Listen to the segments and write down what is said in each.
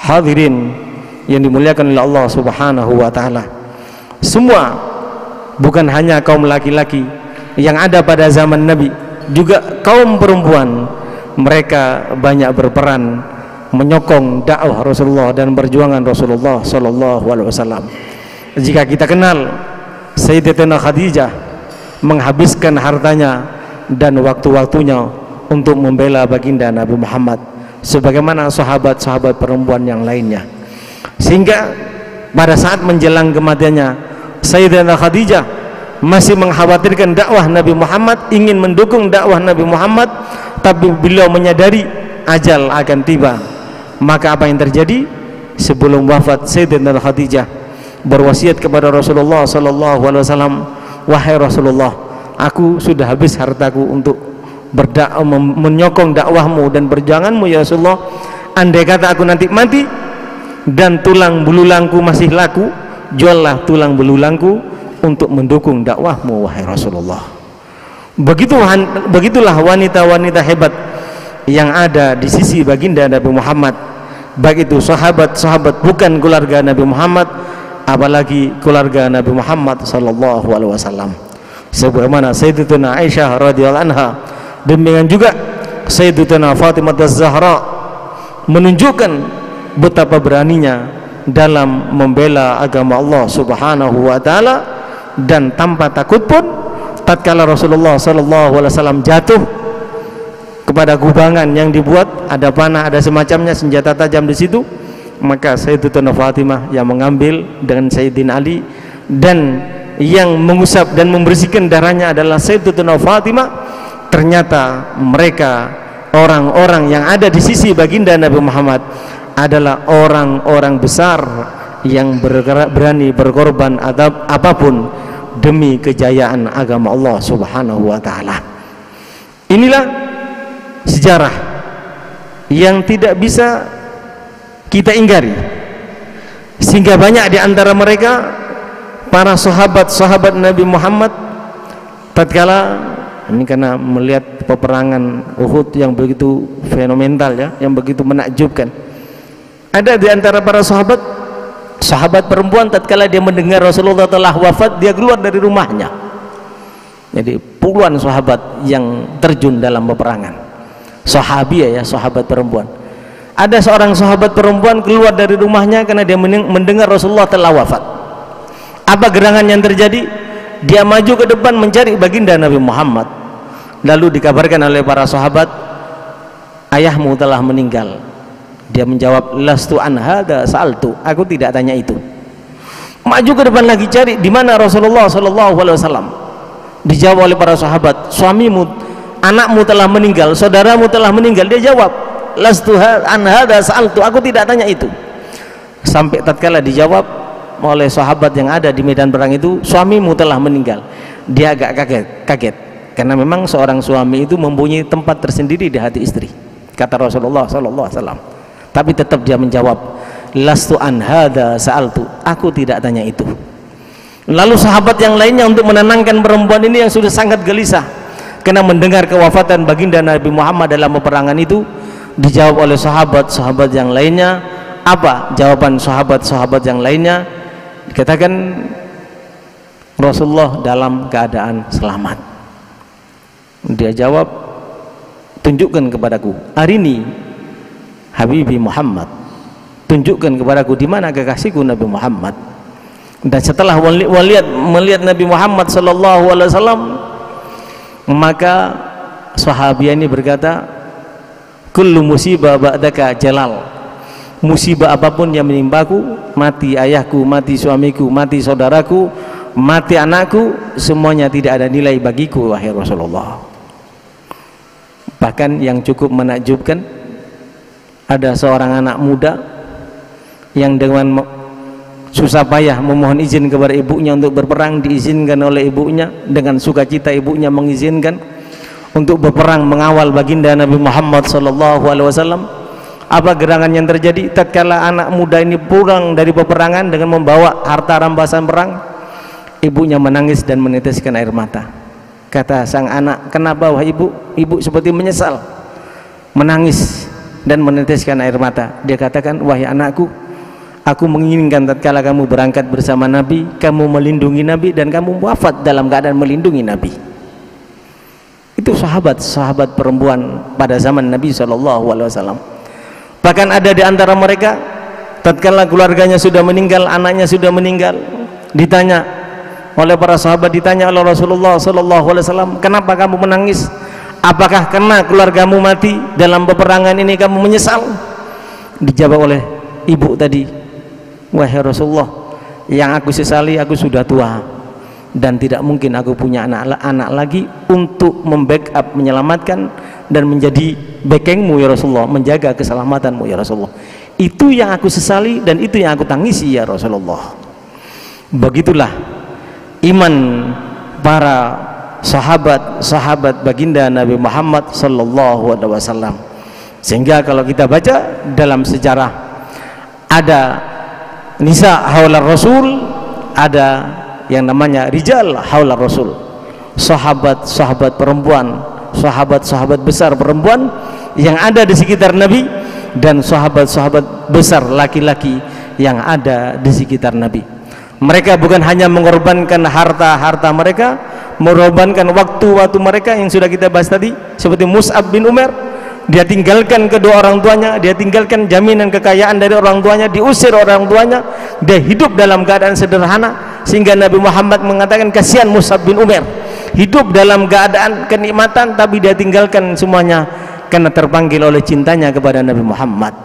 Hadirin yang dimuliakan oleh Allah Subhanahu wa taala, semua, bukan hanya kaum laki-laki yang ada pada zaman Nabi, juga kaum perempuan, mereka banyak berperan menyokong dakwah Rasulullah dan perjuangan Rasulullah sallallahu alaihi wasallam. Jika kita kenal Sayyidatina Khadijah menghabiskan hartanya dan waktu-waktunya untuk membela baginda Nabi Muhammad sebagaimana sahabat-sahabat perempuan yang lainnya, sehingga pada saat menjelang kematiannya Sayyidatina Khadijah masih mengkhawatirkan dakwah Nabi Muhammad, ingin mendukung dakwah Nabi Muhammad, tapi beliau menyadari ajal akan tiba. Maka apa yang terjadi? Sebelum wafat, Sayyidatina Khadijah berwasiat kepada Rasulullah sallallahu alaihi wasallam, wahai Rasulullah, aku sudah habis hartaku untuk menyokong dakwahmu dan perjuanganmu ya Rasulullah. Andai kata aku nanti mati dan tulang belulangku masih laku, juallah tulang belulangku untuk mendukung dakwahmu wahai Rasulullah. Begitulah wanita-wanita hebat yang ada di sisi baginda Nabi Muhammad, baik itu sahabat-sahabat bukan keluarga Nabi Muhammad, apalagi keluarga Nabi Muhammad sallallahu alaihi wasallam. Sebagaimana Sayyidatuna Aisyah radhiyallahu anha, demikian juga Sayyidatuna Fatimah Az-Zahra menunjukkan betapa beraninya dalam membela agama Allah Subhanahu wa taala, dan tanpa takut pun tatkala Rasulullah sallallahu alaihi wasallam jatuh kepada gubangan yang dibuat, ada panah, ada semacamnya senjata tajam di situ, maka Sayyidatuna Fatimah yang mengambil dengan Sayyidina Ali, dan yang mengusap dan membersihkan darahnya adalah Sayyidatuna Fatimah. Ternyata mereka orang-orang yang ada di sisi baginda Nabi Muhammad adalah orang-orang besar yang berani berkorban apapun demi kejayaan agama Allah Subhanahu wa taala. Inilah sejarah yang tidak bisa kita ingkari, sehingga banyak di antara mereka para sahabat-sahabat Nabi Muhammad tatkala ini, karena melihat peperangan Uhud yang begitu fenomenal ya, yang begitu menakjubkan, ada di antara para sahabat perempuan tatkala dia mendengar Rasulullah telah wafat, dia keluar dari rumahnya. Jadi puluhan sahabat yang terjun dalam peperangan, sahabiah ya, sahabat perempuan. Ada seorang sahabat perempuan keluar dari rumahnya karena dia mendengar Rasulullah telah wafat. Apa gerangan yang terjadi? Dia maju ke depan mencari baginda Nabi Muhammad, lalu dikabarkan oleh para sahabat, ayahmu telah meninggal. Dia menjawab, lastu an hada sa'altu, aku tidak tanya itu. Maju ke depan lagi cari, di mana Rasulullah sallallahu alaihi wasallam? Dijawab oleh para sahabat, suamimu, anakmu telah meninggal, saudaramu telah meninggal. Dia jawab, lastu an hada sa'altu, aku tidak tanya itu. Sampai tatkala dijawab oleh sahabat yang ada di medan perang itu, suamimu telah meninggal. Dia agak kaget karena memang seorang suami itu mempunyai tempat tersendiri di hati istri, kata Rasulullah sallallahu alaihi wasallam. Tapi tetap dia menjawab, lastu an hada sa'altu, aku tidak tanya itu. Lalu sahabat yang lainnya untuk menenangkan perempuan ini yang sudah sangat gelisah karena mendengar kewafatan baginda Nabi Muhammad dalam peperangan itu, dijawab oleh sahabat-sahabat yang lainnya. Apa jawaban sahabat-sahabat yang lainnya? Dikatakan Rasulullah dalam keadaan selamat. Dia jawab, tunjukkan kepadaku, arini Habibi Muhammad, tunjukkan kepadaku di mana kekasihku Nabi Muhammad. Dan setelah melihat Nabi Muhammad sallallahu alaihi wasallam, maka sahabiah ini berkata, kullu musibah ba'daka jalal, musibah apapun yang menimpaku, mati ayahku, mati suamiku, mati saudaraku, mati anakku, semuanya tidak ada nilai bagiku wahai Rasulullah. Bahkan yang cukup menakjubkan, ada seorang anak muda yang dengan susah payah memohon izin kepada ibunya untuk berperang, diizinkan oleh ibunya, dengan sukacita ibunya mengizinkan untuk berperang mengawal baginda Nabi Muhammad sallallahu alaihi wasallam. Apa gerangan yang terjadi tatkala anak muda ini pulang dari peperangan dengan membawa harta rampasan perang? Ibunya menangis dan meneteskan air mata. Kata sang anak, kenapa wahai ibu? Ibu seperti menyesal, menangis dan meneteskan air mata. Dia katakan, wahai anakku, aku menginginkan tatkala kamu berangkat bersama Nabi, kamu melindungi Nabi dan kamu wafat dalam keadaan melindungi Nabi. Itu sahabat-sahabat perempuan pada zaman Nabi SAW. Bahkan ada di antara mereka tatkala keluarganya sudah meninggal, anaknya sudah meninggal, ditanya oleh para sahabat, ditanya oleh Rasulullah SAW, kenapa kamu menangis? Apakah karena keluargamu mati dalam peperangan ini kamu menyesal? Dijawab oleh ibu tadi, wahai Rasulullah, yang aku sesali aku sudah tua dan tidak mungkin aku punya anak lagi untuk membackup, menyelamatkan dan menjadi backingmu ya Rasulullah, menjaga keselamatanmu ya Rasulullah. Itu yang aku sesali dan itu yang aku tangisi ya Rasulullah. Begitulah iman para sahabat baginda Nabi Muhammad sallallahu alaihi wasallam. Sehingga kalau kita baca dalam sejarah, ada nisa haular Rasul, ada yang namanya rijal haular Rasul, sahabat-sahabat perempuan, sahabat-sahabat besar perempuan yang ada di sekitar Nabi, dan sahabat-sahabat besar laki-laki yang ada di sekitar Nabi. Mereka bukan hanya mengorbankan harta mereka, mengorbankan waktu mereka yang sudah kita bahas tadi, seperti Mus'ab bin Umair. Dia tinggalkan kedua orang tuanya, dia tinggalkan jaminan kekayaan dari orang tuanya, diusir orang tuanya, dia hidup dalam keadaan sederhana, sehingga Nabi Muhammad mengatakan kasihan Mus'ab bin Umair, hidup dalam keadaan kenikmatan tapi dia tinggalkan semuanya karena terpanggil oleh cintanya kepada Nabi Muhammad.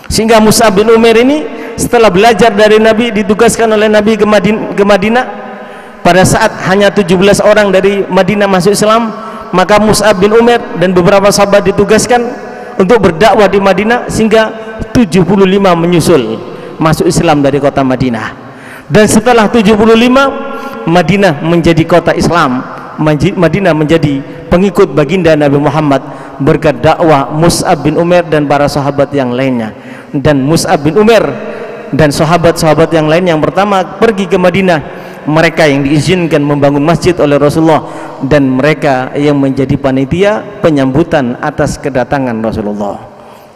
Sehingga Mus'ab bin Umair ini setelah belajar dari Nabi, ditugaskan oleh Nabi ke Madinah. Pada saat hanya 17 orang dari Madinah masuk Islam, maka Mus'ab bin Umair dan beberapa sahabat ditugaskan untuk berdakwah di Madinah, sehingga 75 menyusul masuk Islam dari kota Madinah. Dan setelah 75, Madinah menjadi kota Islam, Madinah menjadi pengikut baginda Nabi Muhammad berkat dakwah Mus'ab bin Umair dan para sahabat yang lainnya. Dan Mus'ab bin Umair dan sahabat-sahabat yang lain yang pertama pergi ke Madinah, mereka yang diizinkan membangun masjid oleh Rasulullah, dan mereka yang menjadi panitia penyambutan atas kedatangan Rasulullah.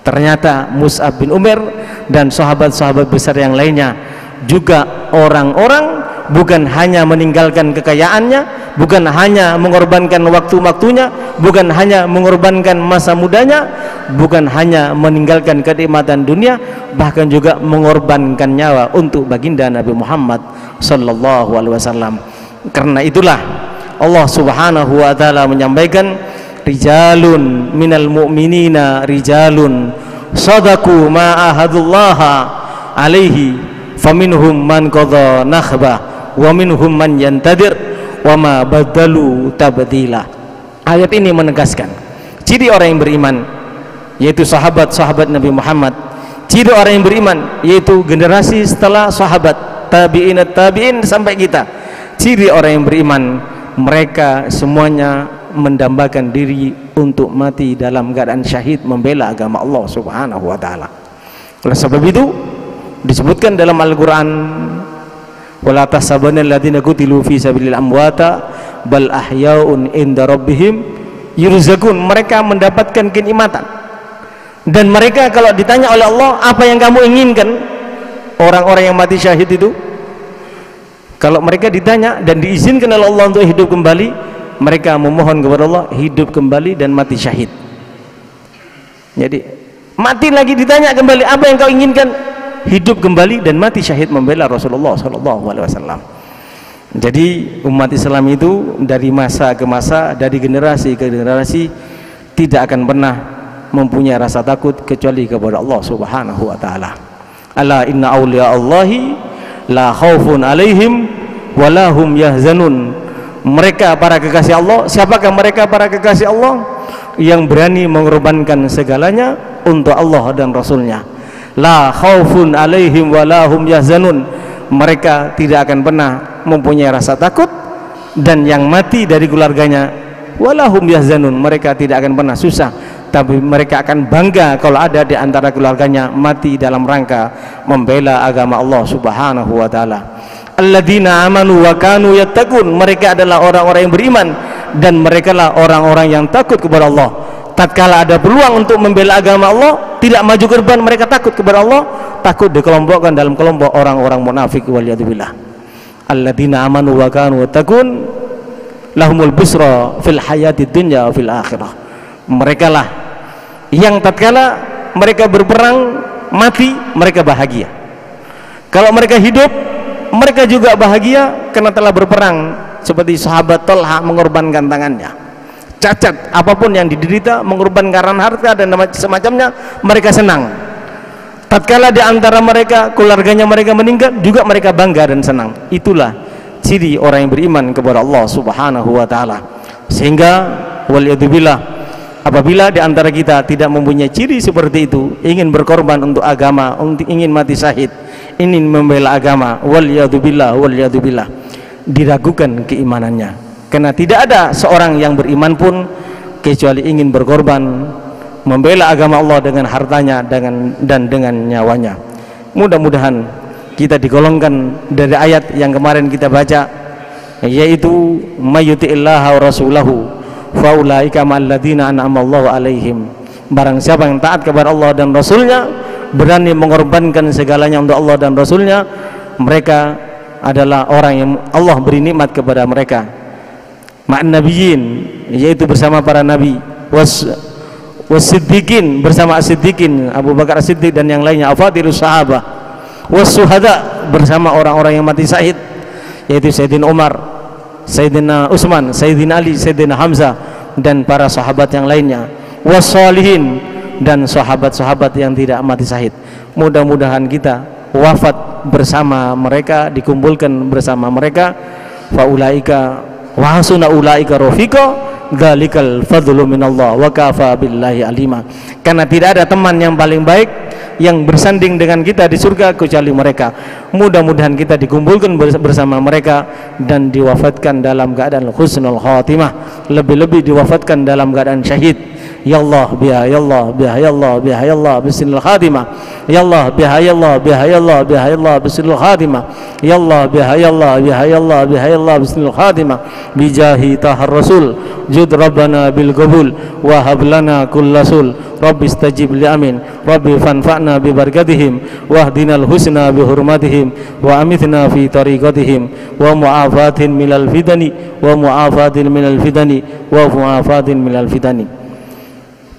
Ternyata Mus'ab bin Umair dan sahabat-sahabat besar yang lainnya juga orang-orang bukan hanya meninggalkan kekayaannya, bukan hanya mengorbankan waktu-waktunya, bukan hanya mengorbankan masa mudanya, bukan hanya meninggalkan kenikmatan dunia, bahkan juga mengorbankan nyawa untuk baginda Nabi Muhammad sallallahu alaihi wasallam. Karena itulah Allah Subhanahu wa taala menyampaikan, rijalun minal mu'minina rijalun sadaqu ma ahadullaha alaihi faminhum man qadha nahbah wa minhum man yantadir wa ma badalu tabdila. Ayat ini menegaskan ciri orang yang beriman, yaitu sahabat-sahabat Nabi Muhammad. Ciri orang yang beriman yaitu generasi setelah sahabat, tabi'in sampai kita. Ciri orang yang beriman, mereka semuanya mendambakan diri untuk mati dalam keadaan syahid membela agama Allah Subhanahu wa taala. Oleh sebab itu disebutkan dalam Al-Qur'an, wala tahsabanna alladziina qutilu fi sabilillah amwata bal ahya'un inda rabbihim yurzaqun. Mereka mendapatkan kenikmatan, dan mereka kalau ditanya oleh Allah, apa yang kamu inginkan? Orang-orang yang mati syahid itu, kalau mereka ditanya dan diizinkan oleh Allah untuk hidup kembali, mereka memohon kepada Allah hidup kembali dan mati syahid. Jadi mati lagi ditanya kembali, apa yang kau inginkan? Hidup kembali dan mati syahid membela Rasulullah SAW. Jadi umat Islam itu dari masa ke masa, dari generasi ke generasi, tidak akan pernah mempunyai rasa takut kecuali kepada Allah Subhanahu wa taala. Ala inna awliya Allahi la khaufun alaihim wa lahum yahzanun. Mereka para kekasih Allah. Siapakah mereka para kekasih Allah? Yang berani mengorbankan segalanya untuk Allah dan Rasulnya. La khaufun alaihim wa lahum yahzanun. Mereka tidak akan pernah mempunyai rasa takut, dan yang mati dari keluarganya walahum yahzanun, mereka tidak akan pernah susah, tapi mereka akan bangga kalau ada di antara keluarganya mati dalam rangka membela agama Allah Subhanahu wa taala. Alladzina amanu wa kanu yattaqun. Mereka adalah orang-orang yang beriman dan mereka lah orang-orang yang takut kepada Allah. tatkala ada peluang untuk membela agama Allah, tidak maju korban, mereka takut kepada Allah, takut dikelompokkan dalam kelompok orang-orang munafik waliyadzubillah. Alladzina amanu wa kanu yattaqun lahumul busra fil hayatid dunya wa fil akhirah. Mereka lah yang tatkala mereka berperang mati, mereka bahagia. Kalau mereka hidup, mereka juga bahagia karena telah berperang, seperti sahabat Talha mengorbankan tangannya. Cacat apapun yang diderita, mengorbankan harta dan semacamnya, mereka senang. Tatkala di antara mereka keluarganya mereka meninggal, juga mereka bangga dan senang. Itulah ciri orang yang beriman kepada Allah Subhanahu wa taala. Sehingga waliyadzubillah, apabila di antara kita tidak mempunyai ciri seperti itu, ingin berkorban untuk agama, ingin mati syahid, ingin membela agama, waliyadzubillah, diragukan keimanannya. Karena tidak ada seorang yang beriman pun kecuali ingin berkorban membela agama Allah dengan hartanya dan dengan nyawanya. Mudah-mudahan kita digolongkan dari ayat yang kemarin kita baca, yaitu mayyuti'illaha wa rasulahu faulaika ma'alladzina an'amallahu alaihim. Barang siapa yang taat kepada Allah dan Rasulnya, berani mengorbankan segalanya untuk Allah dan Rasulnya, mereka adalah orang yang Allah beri nikmat kepada mereka. Ma'an nabiyyin, yaitu bersama para nabi, was-siddiqin, bersama as-siddiqin, Abu Bakar as-Siddiq dan yang lainnya, afadirus sahabah, was-suhada, bersama orang-orang yang mati syahid, yaitu Sayyidina Umar, Sayyidina Utsman, Sayyidina Ali, Sayyidina Hamzah, dan para sahabat yang lainnya, was-shalihin, dan sahabat-sahabat yang tidak mati syahid. Mudah-mudahan kita wafat bersama mereka, dikumpulkan bersama mereka. Faulaika wa hasuna ulaika rafiqa, dzalikal fadlu minallah wa kafa billahi alima. Karena tidak ada teman yang paling baik yang bersanding dengan kita di surga kecuali mereka. Mudah-mudahan kita dikumpulkan bersama mereka dan diwafatkan dalam keadaan husnul khatimah, lebih-lebih diwafatkan dalam keadaan syahid. Ya Allah biha, ya Allah biha, ya Allah biha, ya Allah bismil khatimah. Ya Allah biha, ya Allah biha, ya Allah biha, ya Allah bismil khatimah. Ya Allah biha, ya Allah biha, ya Allah biha, ya Allah bismil khatimah. Bijahi tahar rasul jud rabbana bil qabul wa hab lana kullasul. Rabbi istajib li amin. Rabbi fanfa'na bi barakatihim wahdinal husna bi hurmatihim wa amithna fi tariqatihim wa mu'afatin minal fitani wa mu'afatin minal fitani wa mu'afatin minal fitani.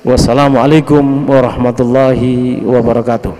Wassalamualaikum warahmatullahi wabarakatuh.